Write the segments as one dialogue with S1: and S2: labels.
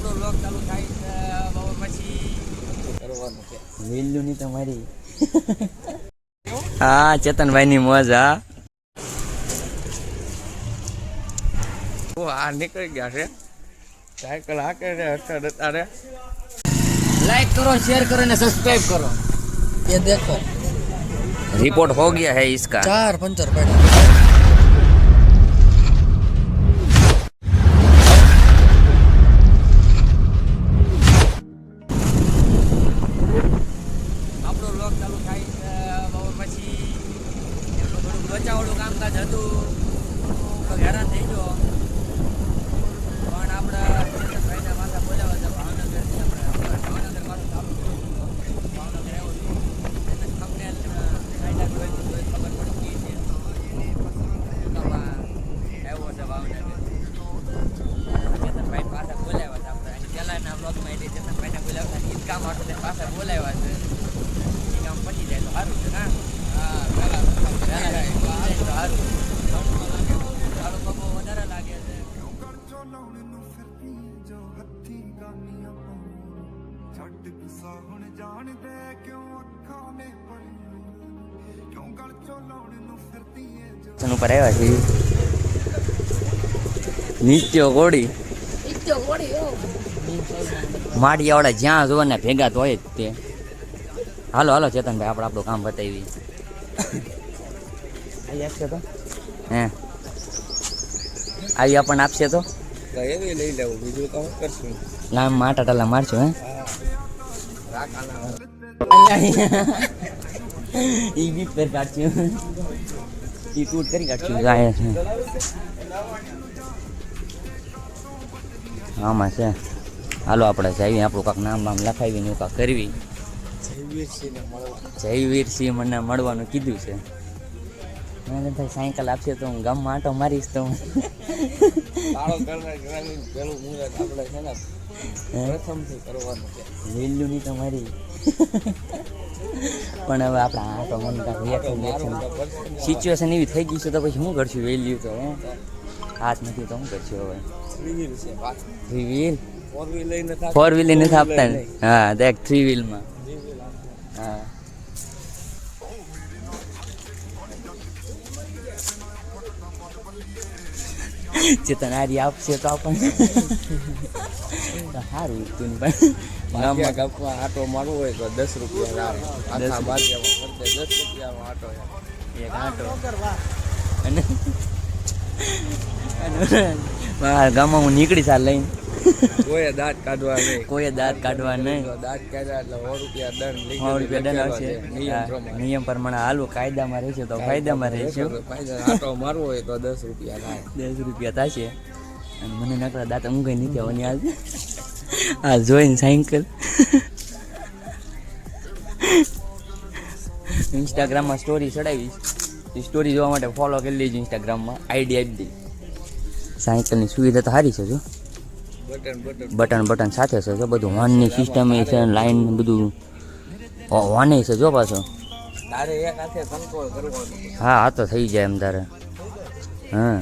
S1: આપણો વ્લોગ ચાલુ થાય પછી કરવાનું છે વેલ્યુ ની તમારી હા ચેતનભાઈ ની મોજ હા આ નીકળી ગયા છે સાયકલ હાકે રે અત્યારે लाइक करो शेयर करो ने सब्सक्राइब करो ये देखो रिपोर्ट हो गया है इसका 4 पंचर पड़ा આપણો વ્લોગ ચાલુ થાય પછી એનું થોડું બચાવવાનું કામકાજ હતું તો હેરાન થઈ ગયો પણ આપણે ભાઈના માથા બોલાવા હતા ભાવનગરથી આપણે ભાવનગર મારું ચાલુ ભાવનગર આવ્યો છું એને તમને સાઈડા જોઈ ખબર પડી ગઈ છે આવ્યો છે ભાવનગર ચેતનભાઈ પાછા બોલાવ્યા હતા આપણે અને પહેલાંના બ્લોગમાં એટલે ચેતનભાઈને બોલાવ્યા હતા ઈદ કામ હતું તે પાછા બોલાવ્યા છે એ કામ પતી જાય તો સારું છે ના હા સારું સારું પગો વધારે લાગે છે ઉપર આવ્યા છે નીત્યો ગોળી માડિયાવાળા જ્યાં જોવા ને ભેગા તો હોય જ તે હાલો હાલો ચેતનભાઈ આપણે આપણું કામ બતાવી આવી આપશે તો હે આવી આપણને આપશે તો એવી લઈ લેવું બીજું તો કરશું લામ માટા ટાલા મારશું હે ઈ બી પર કાઢશું ઈ ટૂટ કરી કાઢશું જાય છે આમાં છે હાલો આપણે જઈએ આપણું કાંક નામ બામ લખાવી ને કાંક કરવી જયવીરસિંહ મને મળવાનું કીધું છે મને ભાઈ સાયકલ આપશે તો હું ગામમાં આંટો મારીશ તો વેલ્યુ નહીં તમારી પણ હવે આપણે આંટો મન સિચ્યુએશન એવી થઈ ગઈ છે તો પછી શું કરશું વેલ્યુ તો હાથ નથી તો શું કરશું હવે થ્રી વ્હીલ ફોર વ્હીલ નથી આપતા ને હા દેખ થ્રી વ્હીલમાં હા ચેતન આરી આપશે તો આપણને સારું તું પણ આટો મારવો હોય તો 10 રૂપિયા 10 રૂપિયાનો આટો એક આટો અને ગામમાં હું નીકળી ચાલ લઈને કોઈ દાંત કાઢવા નહીં દાંત કાઢ્યા એટલે 100 રૂપિયા દંડ આવશે નિયમ પ્રમાણે હાલવું કાયદામાં રહેશે તો ફાયદામાં રહેશું આટો મારવો હોય તો 10 રૂપિયા થશે અને મને નકરા દાંત ઊંઘાઈ નથી આવવાની આજે આ જોઈને સાયકલ ઇન્સ્ટાગ્રામમાં સ્ટોરી ચડાવીશ એ સ્ટોરી જોવા માટે ફોલો કરી લેજો ઇન્સ્ટાગ્રામમાં આઈડી આપી દઈ સાયકલની સુવિધા તો સારી છે જો બટન સાથે છે જો બધું હોર્નની સિસ્ટમ એ છે લાઈન બધું હોર્ને છે જો પાછો હા આ તો થઈ જાય એમ તારે હા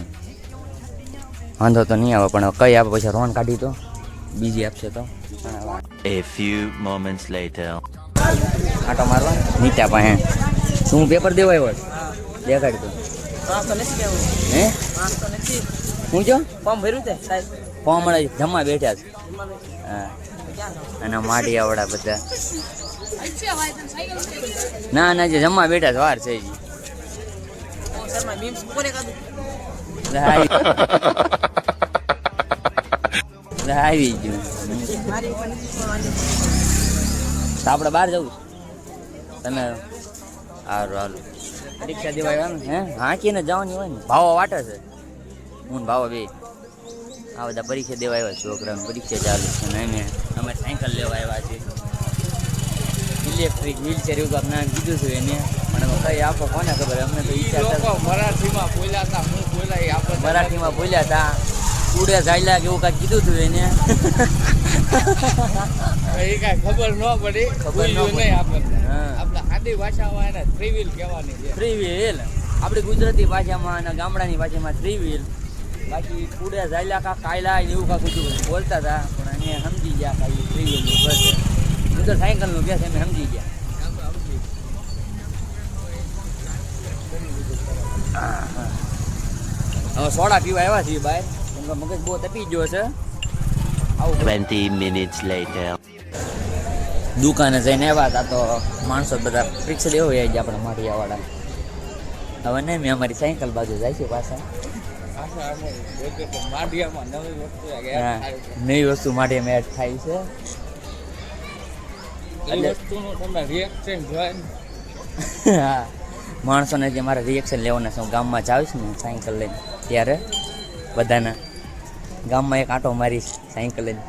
S1: વાંધો તો નહીં આવે પણ કઈ આપે પછી રોન કાઢી તો બીજી આપશે તો
S2: A few moments later
S1: આટો મારવા નીચા પાસે શું પેપર દેવાય હોય દેખાડ તો હે હું જો ફોર્મ ભર્યું છે સાહેબ ફોર્મ જમા બેઠા છે હા અને માડિયાવાળા બધા ના જે જમા બેઠા છે વાર છે આવી ગયું આપણે બહાર જવું તમે સારું હાલું પરીક્ષા દેવા આવ્યા હે હાંકીને જવાની હોય ને ભાવો વાટે છે હું ભાવો બે આ બધા પરીક્ષા દેવા આવ્યા છોકરાને પરીક્ષા ચાલુ છે ને અમે સાયકલ લેવા આવ્યા છીએ ઇલેક્ટ્રિક વ્હીલચેર એવું કાંક નામ કીધું હતું એને પણ કઈ આપો કોને ખબર અમને તો ઈચ્છા મરાઠીમાં બોલ્યા હતા ઉડે જાયલા કે એવું કાંઈક કીધું હતું એને
S3: એ કાંઈ ખબર ન પડી નહીં આપણને આપણે આદી ભાષામાં એને થ્રી વ્હીલ કહેવાની છે
S1: થ્રી વ્હીલ આપણી ગુજરાતી ભાષામાં અને ગામડાની ભાષામાં થ્રી વ્હીલ બાકી કુડે ઝાયલા કા કાયલા ને એવું કાંક બધું બોલતા હતા પણ અમે સમજી ગયા કાંઈ ત્રિવેલનું બસ હું તો સાયકલનું કહે છે અમે સમજી ગયા. હવે સોડા પીવા આવ્યા છીએ બહાર કેમ કે મગજ બહુ તપી ગયો છે.
S2: 20 minutes later.
S1: દુકાને જઈને આવ્યા હતા તો માણસો બધા ફિક્સ દેવો હોય જ આપણે માઠિયાવાળા. હવે નહીં મેં અમારી સાયકલ બાજુ જાય છે પાછા. નવી વસ્તુ માટે મેં એડ થાય છે. હા માણસોને જે મારે રિએક્શન લેવાના છે હું ગામમાં જાઉં ને સાયકલ લઈને ત્યારે બધાના ગામમાં એક આંટો મારીશ સાયકલ લઈને.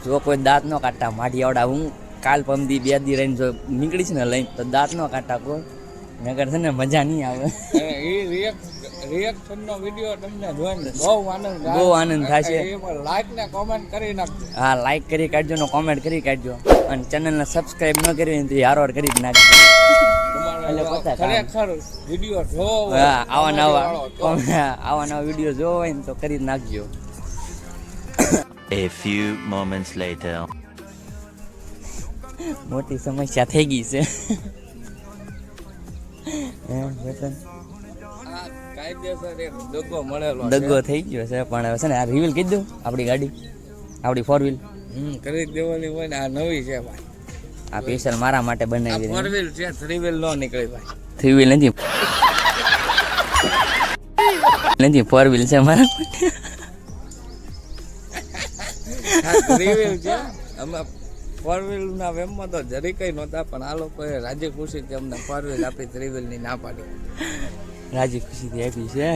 S1: જો કોઈ દાંત ન કાઢતા માઠિયાવાળા હું કાલ પમદી 2 દી રહીને જો નીકળીશ ને લઈને તો દાંત ન કાઢતા કોઈ નગર છે ને મજા નહીં આવે.
S3: રિએક્શનનો વિડિયો તમને જોઈને
S1: બહુ આનંદ થશે.
S3: લાઈક ને કોમેન્ટ કરી નાખજો.
S1: હા લાઈક કરી કાઢજો ને કોમેન્ટ કરી કાઢજો અને ચેનલને સબસ્ક્રાઇબ ન કરી તો હારોર કરી જ નાખજો.
S3: ખરેખર વિડિયો જોવો
S1: હા આવા નવા વિડીયો જોવો હોય ને તો કરી જ નાખજો.
S2: A few moments later.
S1: મોટી સમસ્યા થઈ ગઈ છે. દગો થઈ ગયો છે પણ હવે છે ને આ રિવીલ કહી દઉં આપણી ગાડી આપણી 4 વ્હીલ
S3: કરી દેવાની હોય ને આ નવી છે ભાઈ.
S1: આ સ્પેશિયલ મારા માટે બનાવી
S3: 4 વ્હીલ છે 3 વ્હીલ નો નીકળી ભાઈ.
S1: 3 વ્હીલ નથી 4 વ્હીલ છે મારા માટે.
S3: 3 વ્હીલ છે અમે 4 વ્હીલ ના વેમમાં તો જરી કઈ નહોતા પણ આ લોકોએ રાજી ખુશીથી અમને 4 વ્હીલ આપી 3 વ્હીલ ની ના પાડી.
S1: રાજી ખુશીથી આપી છે.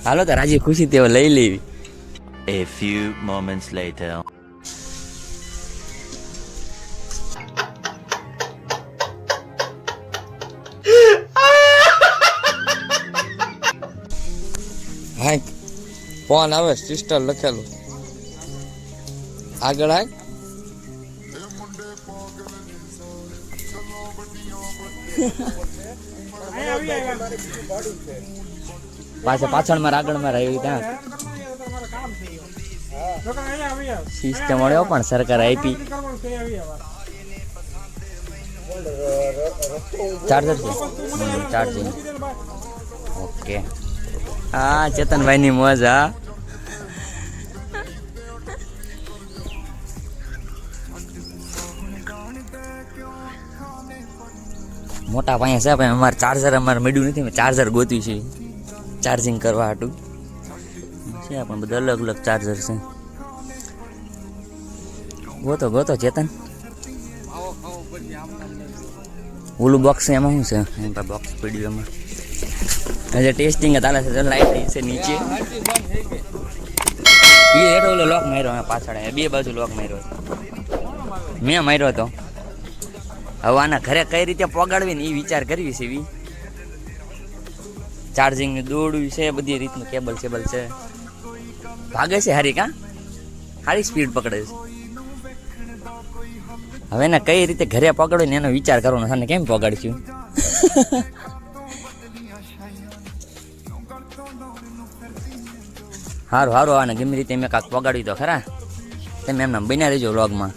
S1: હાલો તો રાજી ખુશીથી હવે લઈ લેવી.
S2: A few moments later.
S3: Hi phone આવે સિસ્ટર લખેલું આગળ હાય.
S1: પાછળમાં આગળમાં રહ્યું ત્યાં સિસ્ટમ મળ્યો પણ સરકાર આપી. ચાર્જર છે ચાર્જિંગ. ઓકે હા ચેતનભાઈ ની મોજ. હા મોટા પાયા છે ભાઈ અમારે ચાર્જર અમારે મળ્યું નથી. મેં ચાર્જર ગોત્યું છે ચાર્જિંગ કરવા હાટું છે પણ બધા અલગ અલગ ચાર્જર છે. ગોતો ચેતન ઓલું બોક્સ છે એમાં શું છે એમ બોક્સ પડ્યું એમાં હજે ટેસ્ટિંગ ચાલે છે. લાઈટ છે નીચે એ હેઠો ઓલો લોક માર્યો મેં પાછળ 2 બાજુ લોક માર્યો મેં માર્યો હતો. હવે આના ઘરે કઈ રીતે પોગાડવી ને એ વિચાર કરવી છે. એવી ચાર્જિંગ દોડવું છે બધી રીતનું કેબલ છે ભાગે છે હારી સારી સ્પીડ પકડે છે. હવે એને કઈ રીતે ઘરે પકડવી ને એનો વિચાર કરવાનો છે. કેમ પગાડશું સારું આને ગમે રીતે મેં કાંક પગાડ્યું તો ખરા. તમે એમના બન્યા રહેજો વ્લોગમાં.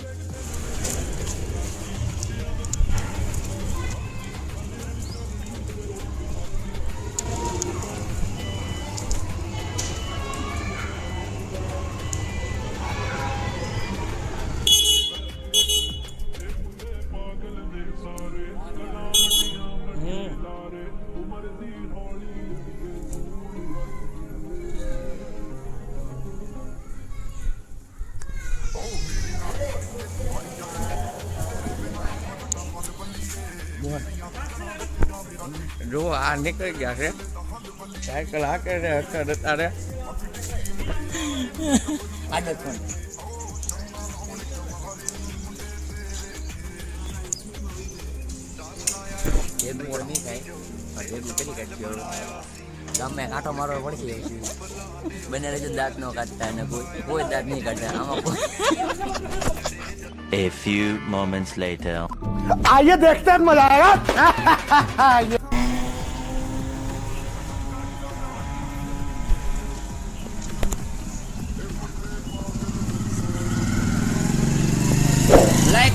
S3: જો આ નીકળી ગયા છે સાયકલ હાકે રે અત્યારે
S1: આદત પણ એટલું મોડ નહીં થાય એટલું કરી કાઢ્યો ગામમાં કાંટો મારવો પડશે. બને રહેજો દાંત ન કાઢતા અને કોઈ દાંત નહીં કાઢતા આમાં.
S2: A few moments later.
S4: आइए देखते हैं मजा आएगा.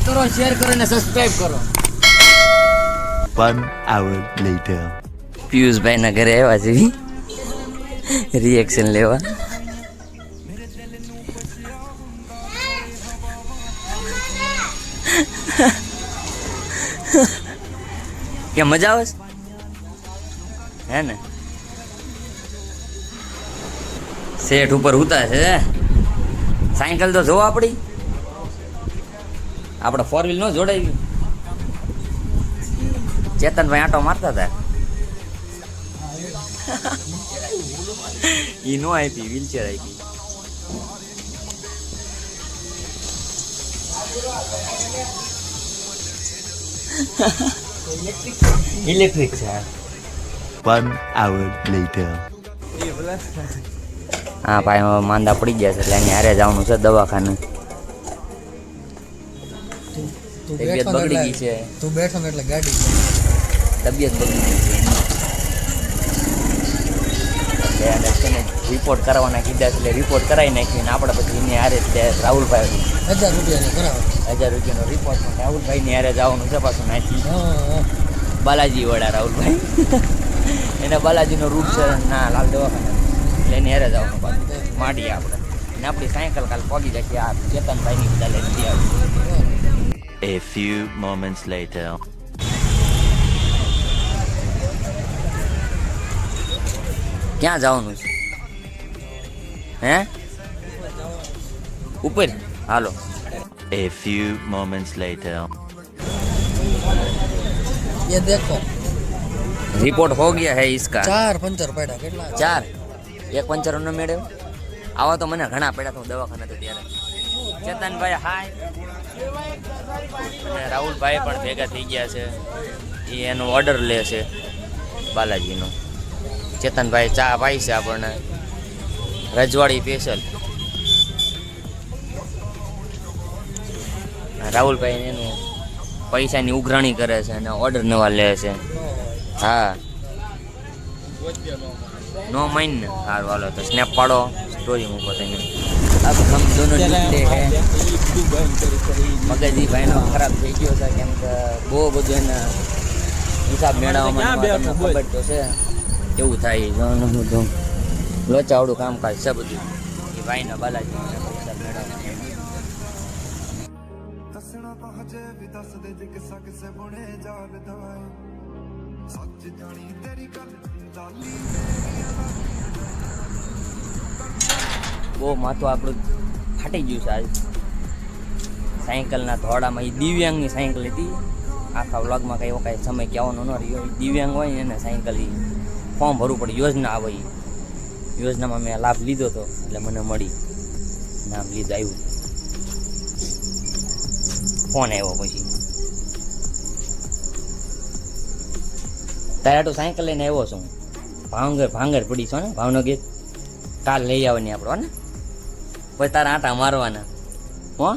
S1: કરો, શેર કરો અને સબસ્ક્રાઇબ કરો.
S2: 1 hour later.
S1: પિયુષભાઈ ના ઘરે આવ્યા છે રિએક્શન લેવા. કે મજા આવે છે હે ને? શેઠ ઉપર ઉતા છે. સાયકલ તો જોવો આપણી, આપણે 4 વ્હીલ ન જોડાવી. ચેતનભાઈ આંટો મારતા હતા. ઈ નો આપી, વ્હીલચેર આપી. ઇલેક્ટ્રિક છે.
S2: 1 hour later.
S1: હા ભાઈ, હવે માંદા પડી ગયા છે એટલે એની હારે જવાનું છે દવાખાને. તબિયત બગડી ગઈ છે.
S3: તું બેઠો ને એટલે ગાડી
S1: તબિયત બગડી ગઈ છે એટલે એને છે ને રિપોર્ટ કરાવવાના કીધા છે એટલે રિપોર્ટ કરાવી નાખી ને આપણે પછી એની હારે રાહુલભાઈ
S3: 1000 રૂપિયાની કરાવો.
S1: 1000 રૂપિયાનો રિપોર્ટ પણ રાહુલભાઈની હારે જવાનું છે પાછું નાખી. બાલાજી વડા રાહુલભાઈ એને બાલાજીનો રૂટ છે ના લાલ દવાખાના એટલે એની હારે જવાનું પાછું માંડીએ આપણે. અને આપણી સાયકલ કાલ પગી જશે આ ચેતનભાઈની બધા લઈ આવી.
S2: A few moments later.
S1: ક્યાં જવાનું છે હે? ઉપર હાલો.
S2: A few moments later.
S3: ये देखो
S1: रिपोर्ट हो गया है इसका.
S3: 4 પંચર પડ્યા. કેટલા?
S1: 4 એક પંચર નો મેળવ્યો. આવા તો મને ઘણા પડ્યા તો દવાખાને તો ત્યારે. ચેતનભાઈ હાય અને રાહુલભાઈ પણ ભેગા થઈ ગયા છે. એ એનો ઓર્ડર લે છે બાલાજીનો. ચેતનભાઈ ચા પાઈ છે આપણને રજવાડી સ્પેશિયલ. રાહુલભાઈ એનું પૈસાની ઉઘરાણી કરે છે અને ઓર્ડર નવા લે છે. હા નો માઇન ને. સારું હાલો તો સ્નેપ પાડો, સ્ટોરી મૂકો તમે. अब हम दोनों निकले हैं. મગજી ભાઈનો ખરાબ થઈ ગયો છે કેમ કે બહુ બધું એના હિસાબ મેળવવામાં તમને ખબર તો છે કેવું થાય. જોવાનું બધું લોચાવડું કામકાજ છે બધું એ ભાઈના બાલાજી હિસાબ મેળવવામાં. બહુ માથું આપણું ફાટી ગયું છે આજ સાયકલના ધોળામાં. એ દિવ્યાંગની સાયકલ હતી. આખા વ્લોગમાં કંઈ એવો કાંઈ સમય કહેવાનો ન રહ્યો. એ દિવ્યાંગ હોય ને એને સાયકલ એ ફોર્મ ભરવું પડે. યોજના આવે એ યોજનામાં મેં લાભ લીધો હતો એટલે મને મળી. નામ લીધું આવ્યું. ફોન આવ્યો પછી તારે તો સાયકલ લઈને આવ્યો છું. ભાંગર પડી છો ને ભાવનગર. કાલ લઈ આવવાની આપણો ને પછી તારા આટા મારવાના હો.